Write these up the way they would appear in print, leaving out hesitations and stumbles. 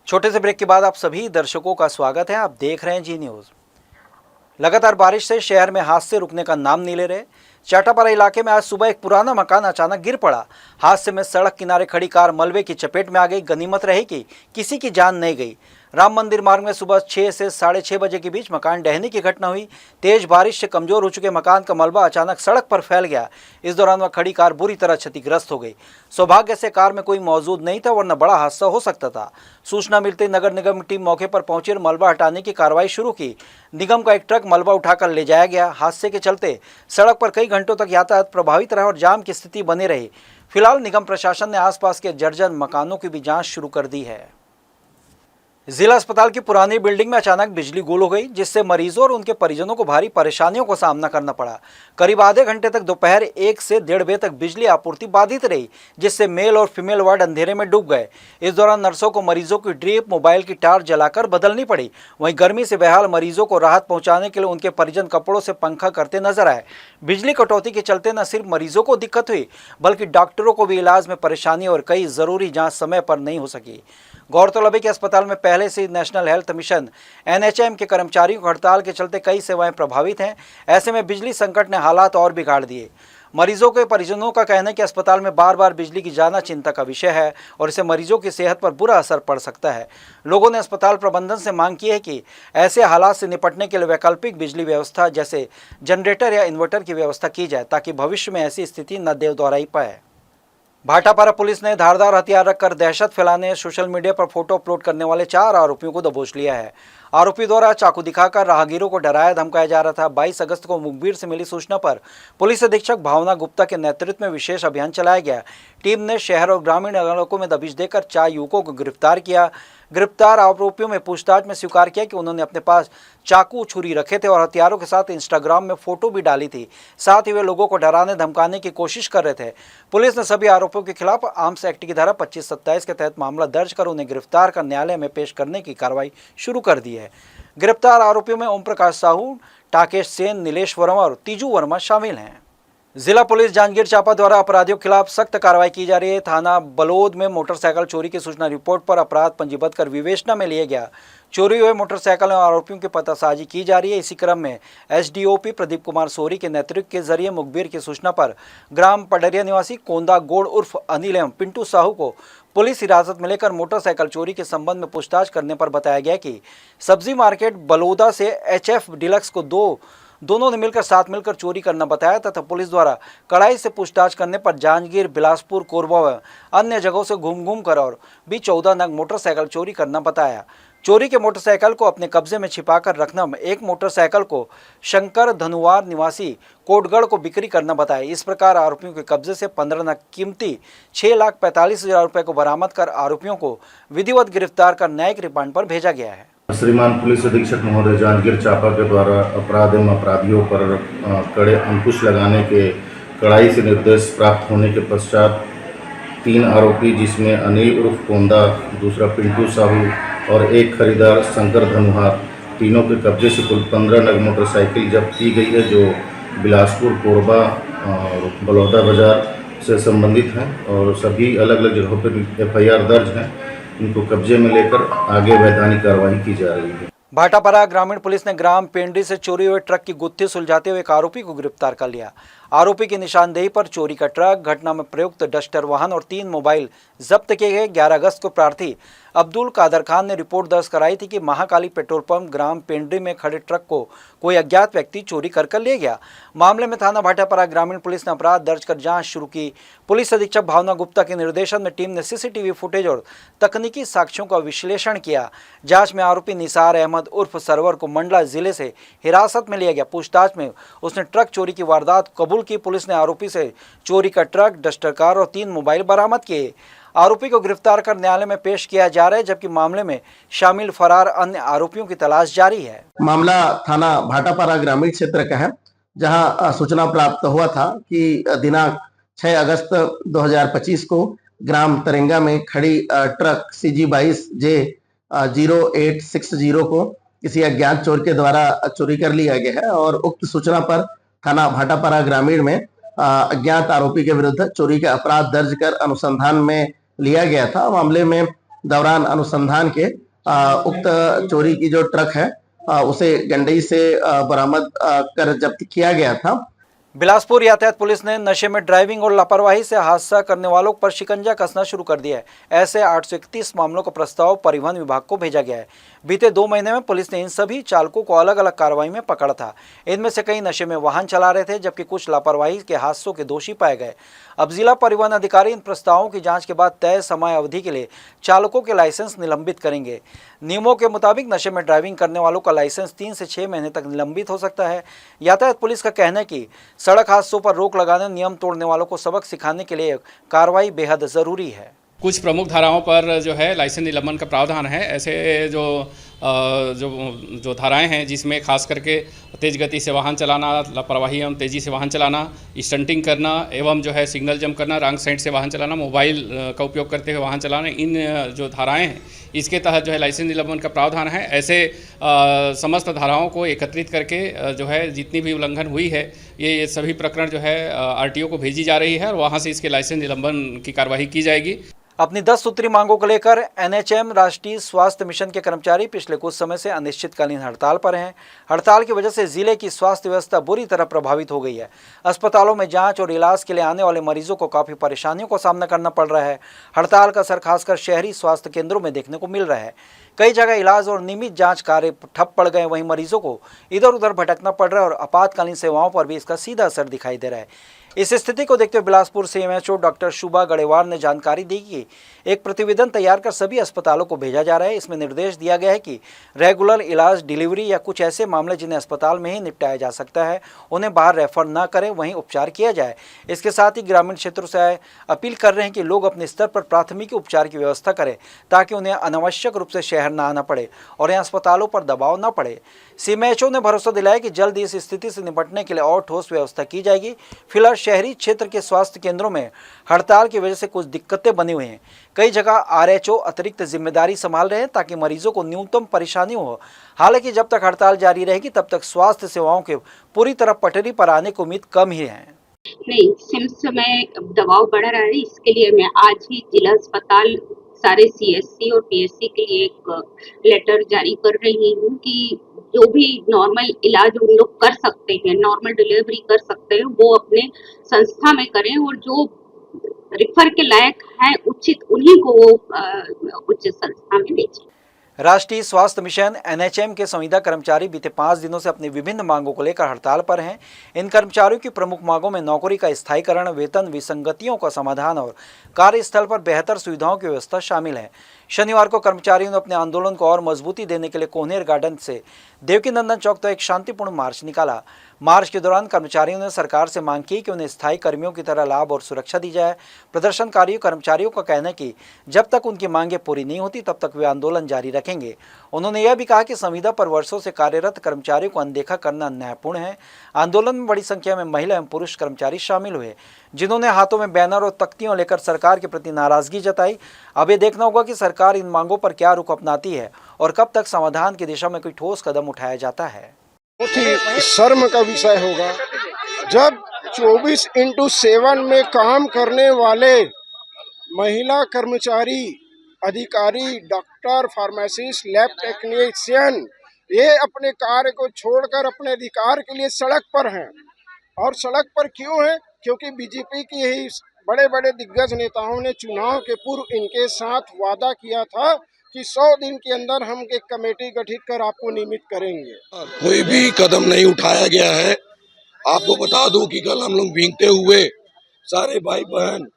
छोटे से ब्रेक के बाद आप सभी दर्शकों का स्वागत है। आप देख रहे हैं जी न्यूज़। लगातार बारिश से शहर में हादसे रुकने का नाम नहीं ले रहे। चाटापारा इलाके में आज सुबह एक पुराना मकान अचानक गिर पड़ा। हादसे में सड़क किनारे खड़ी कार मलबे की चपेट में आ गई। गनीमत रही कि किसी की जान नहीं गई। राम मंदिर मार्ग में सुबह 6 से 6:30 बजे के बीच मकान ढहने की घटना हुई। तेज बारिश से कमजोर हो चुके मकान का मलबा अचानक सड़क पर फैल गया। इस दौरान वह खड़ी कार बुरी तरह क्षतिग्रस्त हो गई। सौभाग्य से कार में कोई मौजूद नहीं था, वरना बड़ा हादसा हो सकता था। सूचना मिलते नगर निगम टीम मौके पर पहुंची और मलबा हटाने की कार्रवाई शुरू की। निगम का एक ट्रक मलबा उठाकर ले जाया गया। हादसे के चलते सड़क पर कई घंटों तक यातायात प्रभावित रहा और जाम की स्थिति बनी रही। फिलहाल निगम प्रशासन ने आसपास के जर्जर मकानों की भी जांच शुरू कर दी है। जिला अस्पताल की पुरानी बिल्डिंग में अचानक बिजली गुल हो गई, जिससे मरीजों और उनके परिजनों को भारी परेशानियों का सामना करना पड़ा। करीब आधे घंटे तक दोपहर 1 से 1:30 बजे तक बिजली आपूर्ति बाधित रही, जिससे मेल और फीमेल वार्ड अंधेरे में डूब गए। इस दौरान नर्सों को मरीजों की ड्रिप, मोबाइल की टार जलाकर बदलनी पड़ी। वहीं गर्मी से बेहाल मरीजों को राहत पहुंचाने के लिए उनके परिजन कपड़ों से पंखा करते नजर आए। बिजली कटौती के चलते न सिर्फ मरीजों को दिक्कत हुई, बल्कि डॉक्टरों को भी इलाज में परेशानी और कई जरूरी जाँच समय पर नहीं हो सकी। गौरतलब है कि अस्पताल में पहले से नेशनल हेल्थ मिशन NHM के कर्मचारियों की हड़ताल के चलते कई सेवाएं प्रभावित हैं। ऐसे में बिजली संकट ने हालात और बिगाड़ दिए। मरीजों के परिजनों का कहना है कि अस्पताल में बार बार बिजली की जाना चिंता का विषय है और इससे मरीजों की सेहत पर बुरा असर पड़ सकता है। लोगों ने अस्पताल प्रबंधन से मांग की है कि ऐसे हालात से निपटने के लिए वैकल्पिक बिजली व्यवस्था जैसे जनरेटर या इन्वर्टर की व्यवस्था की जाए, ताकि भविष्य में ऐसी स्थिति न दोहराई पाए। भाटापारा पुलिस ने धारदार हथियार रखकर दहशत फैलाने, सोशल मीडिया पर फोटो अपलोड करने वाले 4 आरोपियों को दबोच लिया है। आरोपी द्वारा चाकू दिखाकर राहगीरों को डराया धमकाया जा रहा था। 22 अगस्त को मुखबिर से मिली सूचना पर पुलिस अधीक्षक भावना गुप्ता के नेतृत्व में विशेष अभियान चलाया गया। टीम ने शहर और ग्रामीण इलाकों में दबिश देकर 4 युवकों को गिरफ्तार किया। गिरफ्तार आरोपियों में पूछताछ में स्वीकार किया कि उन्होंने अपने पास चाकू, छुरी रखे थे और हथियारों के साथ इंस्टाग्राम में फोटो भी डाली थी। साथ ही वे लोगों को डराने धमकाने की कोशिश कर रहे थे। पुलिस ने सभी आरोपियों के खिलाफ आर्म्स एक्ट की धारा 25-27 के तहत मामला दर्ज कर उन्हें गिरफ्तार कर न्यायालय में पेश करने की कार्रवाई शुरू कर दी है। गिरफ्तार आरोपियों में ओम प्रकाश साहू, टाकेश सेन, नीलेश वर्मा और तीजू वर्मा शामिल हैं। जिला पुलिस जांजगीर चांपा द्वारा अपराधियों के खिलाफ सख्त कार्रवाई की जा रही है। थाना बलोद में मोटरसाइकिल चोरी की सूचना रिपोर्ट पर अपराध पंजीबद्ध कर विवेचना में लिया गया। चोरी हुए मोटरसाइकिल और आरोपियों की पतासाजी की जा रही है। इसी क्रम में SDOP प्रदीप कुमार सोरी के नेतृत्व के जरिए मुखबिर की सूचना पर ग्राम पडरिया निवासी कोंदा गोड़ उर्फ अनिल एवं पिंटू साहू को पुलिस हिरासत में लेकर मोटरसाइकिल चोरी के संबंध में पूछताछ करने पर बताया गया कि सब्जी मार्केट बलौदा से HF डीलक्स को दोनों ने साथ मिलकर चोरी करना बताया तथा पुलिस द्वारा कड़ाई से पूछताछ करने पर जांजगीर, बिलासपुर, कोरबा व अन्य जगहों से घूम कर और भी 14 नग मोटरसाइकिल चोरी करना बताया। चोरी के मोटरसाइकिल को अपने कब्जे में छिपाकर रखना, एक मोटरसाइकिल को शंकर धनुवार निवासी कोटगढ़ को बिक्री करना बताया। इस प्रकार आरोपियों के कब्जे से 15 नग कीमती 6,45,000 रुपये को बरामद कर आरोपियों को विधिवत गिरफ्तार कर न्यायिक रिमांड पर भेजा गया है। श्रीमान पुलिस अधीक्षक महोदय जांजगीर चांपा के द्वारा अपराध एवं अपराधियों पर कड़े अंकुश लगाने के कड़ाई से निर्देश प्राप्त होने के पश्चात 3 आरोपी, जिसमें अनिल उर्फ कोंदा, दूसरा पिंटू साहू और एक खरीदार शंकर धनुहार, तीनों के कब्जे से कुल 15 नग मोटरसाइकिल जब्त की गई है, जो बिलासपुर, कोरबा और बलौदा बाजार से संबंधित हैं और सभी अलग अलग जगहों पर FIR दर्ज हैं। इनको कब्जे में लेकर आगे वैधानिक कार्रवाई की जा रही है। भाटापारा ग्रामीण पुलिस ने ग्राम पेंड्री से चोरी हुए ट्रक की गुत्थी सुलझाते हुए एक आरोपी को गिरफ्तार कर लिया। आरोपी की निशानदेही पर चोरी का ट्रक, घटना में प्रयुक्त डस्टर वाहन और 3 मोबाइल जब्त किए गए। 11 अगस्त को प्रार्थी अब्दुल कादर खान ने रिपोर्ट दर्ज कराई थी कि महाकाली पेट्रोल पंप ग्राम पेंड्री में खड़े ट्रक को कोई अज्ञात व्यक्ति चोरी कर ले गया। मामले में थाना भाटापारा ग्रामीण पुलिस ने अपराध दर्ज कर जांच शुरू की। पुलिस अधीक्षक भावना गुप्ता के निर्देशन में टीम ने CCTV फुटेज और तकनीकी साक्ष्यों का विश्लेषण किया। जांच में आरोपी निसार अहमद उर्फ सरवर को मंडला जिले से हिरासत में लिया गया। पूछताछ में उसने ट्रक चोरी की वारदात कबूल की। पुलिस ने आरोपी से चोरी का ट्रक, डस्टर कार और 3 मोबाइल बरामद किए। आरोपी को गिरफ्तार कर न्यायालय में पेश किया जा रहा है, जबकि मामले में शामिल फरार अन्य आरोपियों की तलाश जारी है। मामला थाना भाटापारा ग्रामीण क्षेत्र का है, जहां सूचना प्राप्त हुआ था कि दिनांक 6 अगस्त 2025 को ग्राम तरेंगा में खड़ी ट्रक CG22J 0860 को किसी अज्ञात चोर के द्वारा चोरी कर लिया गया है और उक्त सूचना पर थाना भाटापारा ग्रामीण में अज्ञात आरोपी के विरुद्ध चोरी के अपराध दर्ज कर अनुसंधान में लिया गया था। मामले में दौरान अनुसंधान के उक्त चोरी की जो ट्रक है उसे गंडई से बरामद कर जब्त किया गया था। बिलासपुर यातायात पुलिस ने नशे में ड्राइविंग और लापरवाही से हादसा करने वालों पर शिकंजा कसना शुरू कर दिया है। ऐसे 831 मामलों का प्रस्ताव परिवहन विभाग को भेजा गया है। बीते 2 महीने में पुलिस ने इन सभी चालकों को अलग अलग कार्रवाई में पकड़ा था। इनमें से कई नशे में वाहन चला रहे थे, जबकि कुछ लापरवाही के हादसों के दोषी पाए गए। अब जिला परिवहन अधिकारी इन प्रस्तावों की जांच के बाद तय समय अवधि के लिए चालकों के लाइसेंस निलंबित करेंगे। नियमों के मुताबिक नशे में ड्राइविंग करने वालों का लाइसेंस 3 से 6 महीने तक निलंबित हो सकता है। यातायात पुलिस का कहना है कि सड़क हादसों पर रोक लगाने, नियम तोड़ने वालों को सबक सिखाने के लिए कार्रवाई बेहद जरूरी है। कुछ प्रमुख धाराओं पर जो है लाइसेंस निलंबन का प्रावधान है। ऐसे जो धाराएं हैं जिसमें खास करके तेज़ गति से वाहन चलाना, लापरवाही एवं तेज़ी से वाहन चलाना, स्टंटिंग करना एवं जो है सिग्नल जंप करना, रॉन्ग साइड से वाहन चलाना, मोबाइल का उपयोग करते हुए वाहन चलाना, इन जो धाराएं हैं इसके तहत जो है लाइसेंस निलंबन का प्रावधान है। ऐसे समस्त धाराओं को एकत्रित करके जो है जितनी भी उल्लंघन हुई है ये सभी प्रकरण जो है आरटीओ को भेजी जा रही है और वहाँ से इसके लाइसेंस निलंबन की कार्रवाई की जाएगी। अपनी 10 सूत्री मांगों को लेकर एनएचएम राष्ट्रीय स्वास्थ्य मिशन के कर्मचारी पिछले कुछ समय से अनिश्चितकालीन हड़ताल पर हैं। हड़ताल की वजह से जिले की स्वास्थ्य व्यवस्था बुरी तरह प्रभावित हो गई है। अस्पतालों में जांच और इलाज के लिए आने वाले मरीजों को काफ़ी परेशानियों का सामना करना पड़ रहा है। हड़ताल का असर खासकर शहरी स्वास्थ्य केंद्रों में देखने को मिल रहा है। कई जगह इलाज और नियमित जांच कार्य ठप पड़ गए, वहीं मरीजों को इधर उधर भटकना पड़ रहा है और आपातकालीन सेवाओं पर भी इसका सीधा असर दिखाई दे रहा है। इस स्थिति को देखते हुए बिलासपुर सीएमएचओ डॉक्टर शुभा गड़ेवार ने जानकारी दी कि एक प्रतिवेदन तैयार कर सभी अस्पतालों को भेजा जा रहा है। इसमें निर्देश दिया गया है कि रेगुलर इलाज, डिलीवरी या कुछ ऐसे मामले जिन्हें अस्पताल में ही निपटाया जा सकता है उन्हें बाहर रेफर न करें, वहीं उपचार किया जाए। इसके साथ ही ग्रामीण क्षेत्रों से अपील कर रहे हैं कि लोग अपने स्तर पर प्राथमिक उपचार की व्यवस्था करें ताकि उन्हें अनावश्यक रूप से शहर न आना पड़े और यहाँ अस्पतालों पर दबाव न पड़े। सीएमएचओ ने भरोसा दिलाया कि जल्द इस स्थिति से निपटने के लिए और ठोस व्यवस्था की जाएगी। फिलहाल शहरी क्षेत्र के स्वास्थ्य केंद्रों में हड़ताल की वजह से कुछ दिक्कतें बनी हुई हैं। कई जगह आरएचओ अतिरिक्त जिम्मेदारी संभाल रहे हैं ताकि मरीजों को न्यूनतम परेशानी हो। हालांकि जब तक हड़ताल जारी रहेगी तब तक स्वास्थ्य सेवाओं के पूरी तरह पटरी पर आने की उम्मीद कम ही है। नहीं, सिम्स में दबाव बढ़ रहा है। इसके लिए मैं आज ही जिला अस्पताल सारे सीएससी और पीएससी के लिए एक लेटर जारी कर रही हूँ कि जो भी नॉर्मल इलाज उन लोग कर सकते हैं, नॉर्मल डिलीवरी कर सकते हैं, वो अपने संस्था में करें और जो रिफर के लायक है उचित उन्हीं को वो उच्च संस्था में भेजें। राष्ट्रीय स्वास्थ्य मिशन एनएचएम के संविदा कर्मचारी बीते 5 दिनों से अपनी विभिन्न मांगों को लेकर हड़ताल पर हैं। इन कर्मचारियों की प्रमुख मांगों में नौकरी का स्थायीकरण, वेतन विसंगतियों का समाधान और कार्यस्थल पर बेहतर सुविधाओं की व्यवस्था शामिल है। शनिवार को कर्मचारियों ने अपने आंदोलन को और मजबूती देने के लिए कोहनेर गार्डन से देवकीनंदन चौक तक एक शांतिपूर्ण मार्च निकाला। मार्च के दौरान कर्मचारियों ने सरकार से मांग की कि उन्हें स्थायी कर्मियों की तरह लाभ और सुरक्षा दी जाए। प्रदर्शनकारी कर्मचारियों का कहना है कि जब तक उनकी मांगें पूरी नहीं होती तब तक वे आंदोलन जारी रखेंगे। उन्होंने यह भी कहा कि संविदा पर वर्षों से कार्यरत कर्मचारियों को अनदेखा करना न्यायपूर्ण है। आंदोलन में बड़ी संख्या में महिला एवं पुरुष कर्मचारी शामिल हुए, जिन्होंने हाथों में बैनर और तख्तियों लेकर सरकार के प्रति नाराजगी जताई। अब ये देखना होगा कि सरकार इन मांगों पर क्या रुख अपनाती है और कब तक समाधान की दिशा में कोई ठोस कदम उठाया जाता है। बहुत ही शर्म का विषय होगा जब 24/7 में काम करने वाले महिला कर्मचारी, अधिकारी, डॉक्टर, फार्मासिस्ट, लैब टेक्नीशियन ये अपने कार्य को छोड़कर अपने अधिकार के लिए सड़क पर हैं। और सड़क पर क्यों हैं? क्योंकि बीजेपी की यही बड़े बड़े दिग्गज नेताओं ने चुनाव के पूर्व इनके साथ वादा किया था कि 100 दिन के अंदर हम एक कमेटी गठित कर आपको नियमित करेंगे। कोई भी कदम नहीं उठाया गया है। आपको बता दूं कि कल हम लोग भीगते हुए सारे भाई बहन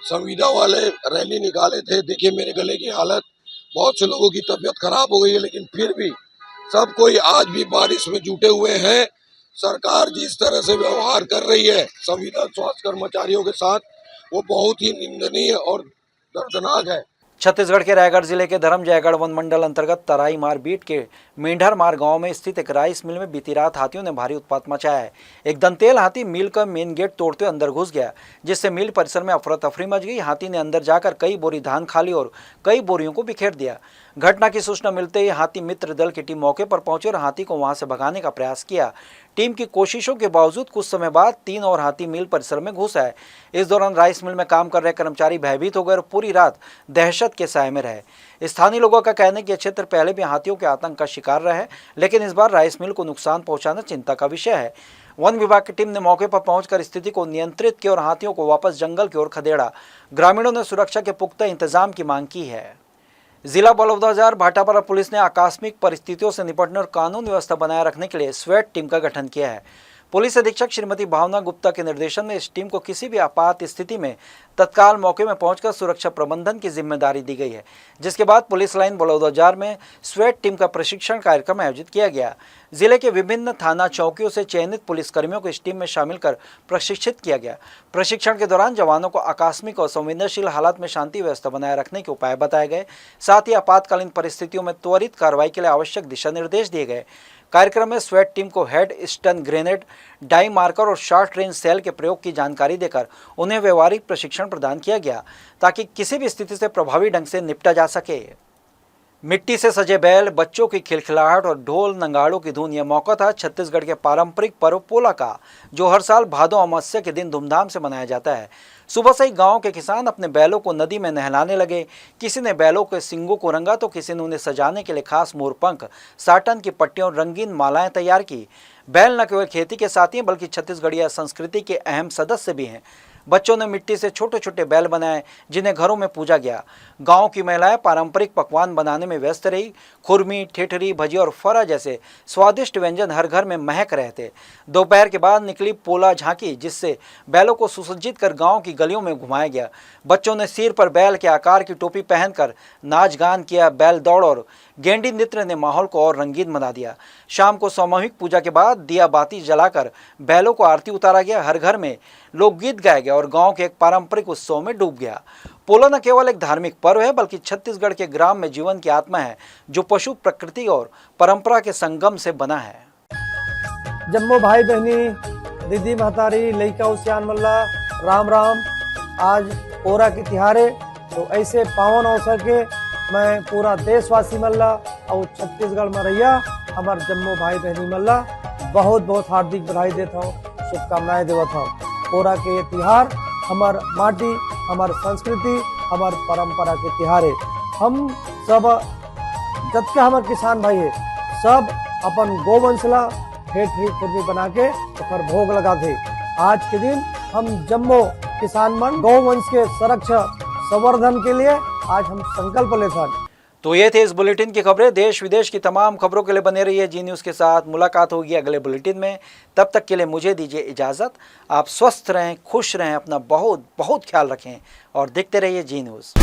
संविदा वाले रैली निकाले थे। देखिए मेरे गले की हालत, बहुत से लोगों की तबीयत खराब हो गई है, लेकिन फिर भी सब कोई आज भी बारिश में जुटे हुए हैं। सरकार जिस तरह से व्यवहार कर रही है संविदा स्वास्थ्य कर्मचारियों के साथ, वो बहुत ही निंदनीय और दर्दनाक है। छत्तीसगढ़ के रायगढ़ जिले के धर्मजयगढ़ वन मंडल अंतर्गत तराई मार बीट के मेंढरमार गांव में स्थित एक राइस मिल में बीती रात हाथियों ने भारी उत्पात मचाया है। एक दंतेल हाथी मिल का मेन गेट तोड़ते अंदर घुस गया, जिससे मिल परिसर में अफरा तफरी मच गई। हाथी ने अंदर जाकर कई बोरी धान खा ली और कई बोरियों को बिखेर दिया। घटना की सूचना मिलते ही हाथी मित्र दल की टीम मौके पर पहुंची और हाथी को वहां से भगाने का प्रयास किया। टीम की कोशिशों के बावजूद कुछ समय बाद 3 और हाथी मिल परिसर में घुस आए। इस दौरान राइस मिल में काम कर रहे कर्मचारी भयभीत हो गए और पूरी रात दहशत के साए में रहे। स्थानीय लोगों का कहना है कि यह क्षेत्र पहले भी हाथियों के आतंक का शिकार रहा है, लेकिन इस बार राइस मिल को नुकसान पहुंचाना चिंता का विषय है। वन विभाग की टीम ने मौके पर पहुंचकर स्थिति को नियंत्रित किया और हाथियों को वापस जंगल की ओर खदेड़ा। ग्रामीणों ने सुरक्षा के पुख्ता इंतजाम की मांग की है। जिला बलौदाबाजार भाटापारा पुलिस ने आकस्मिक परिस्थितियों से निपटने और कानून व्यवस्था बनाए रखने के लिए स्वेट टीम का गठन किया है। पुलिस अधीक्षक श्रीमती भावना गुप्ता के निर्देशन में इस टीम को किसी भी आपात स्थिति में तत्काल मौके में पहुंचकर सुरक्षा प्रबंधन की जिम्मेदारी दी गई है, जिसके बाद पुलिस लाइन बलौदाबाजार में स्वेट टीम का प्रशिक्षण कार्यक्रम आयोजित किया गया। जिले के विभिन्न थाना चौकियों से चयनित पुलिसकर्मियों को इस टीम में शामिल कर प्रशिक्षित किया गया। प्रशिक्षण के दौरान जवानों को आकस्मिक और संवेदनशील हालात में शांति व्यवस्था बनाए रखने के उपाय बताए गए। साथ ही आपातकालीन परिस्थितियों में त्वरित कार्रवाई के लिए आवश्यक दिशा निर्देश दिए गए। कार्यक्रम में स्वेट टीम को head stun grenade, dye marker और शॉर्ट रेंज सेल के प्रयोग की जानकारी देकर उन्हें व्यवहारिक प्रशिक्षण प्रदान किया गया, ताकि किसी भी स्थिति से प्रभावी ढंग से निपटा जा सके। मिट्टी से सजे बैल, बच्चों की खिलखिलाहट और ढोल नगाड़ों की धुन, यह मौका था छत्तीसगढ़ के पारंपरिक पर्व पोला का, जो हर साल भादो अमावस्या के दिन धूमधाम से मनाया जाता है। सुबह से ही गांव के किसान अपने बैलों को नदी में नहलाने लगे। किसी ने बैलों के सींगों को रंगा तो किसी ने उन्हें सजाने के लिए खास मोरपंख, साटन की पट्टियों और रंगीन मालाएं तैयार की। बैल न केवल खेती के साथी हैं, बल्कि छत्तीसगढ़िया संस्कृति के अहम सदस्य भी हैं। बच्चों ने मिट्टी से छोटे छोटे बैल बनाए, जिन्हें घरों में पूजा गया। गांव की महिलाएं पारंपरिक पकवान बनाने में व्यस्त रही। खुरमी, ठेठरी, भजिया और फरा जैसे स्वादिष्ट व्यंजन हर घर में महक रहे थे। दोपहर के बाद निकली पोला झांकी, जिससे बैलों को सुसज्जित कर गांव की गलियों में घुमाया गया। बच्चों ने सिर पर बैल के आकार की टोपी पहनकर नाच गान किया। बैल दौड़ और गेंडी नृत्य ने माहौल को और रंगीन बना दिया। शाम को सामूहिक पूजा के बाद दिया बाती जलाकर बैलों को आरती उतारा गया। हर घर में लोकगीत गाया गया और गांव के एक पारंपरिक उत्सव में डूब गया। पोला न केवल एक धार्मिक पर्व है, बल्कि छत्तीसगढ़ के ग्राम में जीवन की आत्मा है, जो पशु, प्रकृति और परंपरा के संगम से बना है। जम्मो भाई बहनी, दीदी महतारी, लइका उसियान मल्ला, राम राम। आज पोरा की तिहारे, तो ऐसे पावन अवसर के मैं पूरा देशवासी मल्ला और छत्तीसगढ़ में रहिया हमार जम्मो भाई बहनी मल्ला बहुत बहुत हार्दिक बधाई देता हूँ, शुभकामनाएं देता हूँ। पोरा के ये तिहार हमार माटी, हमार संस्कृति, हमार परंपरा के तिहारे। हम सब जबकि हमार किसान भाई है, सब अपन गोवंशला ठेठरी खुरमी बना के तो भोग लगा थे। आज के दिन हम जम्मो किसान मन गौवंश के संरक्षण संवर्धन के लिए आज हम संकल्प लेते हैं। तो ये थे इस बुलेटिन की खबरें। देश विदेश की तमाम खबरों के लिए बने रहिए जी न्यूज़ के साथ। मुलाकात होगी अगले बुलेटिन में। तब तक के लिए मुझे दीजिए इजाज़त। आप स्वस्थ रहें, खुश रहें, अपना बहुत बहुत ख्याल रखें और देखते रहिए जी न्यूज़।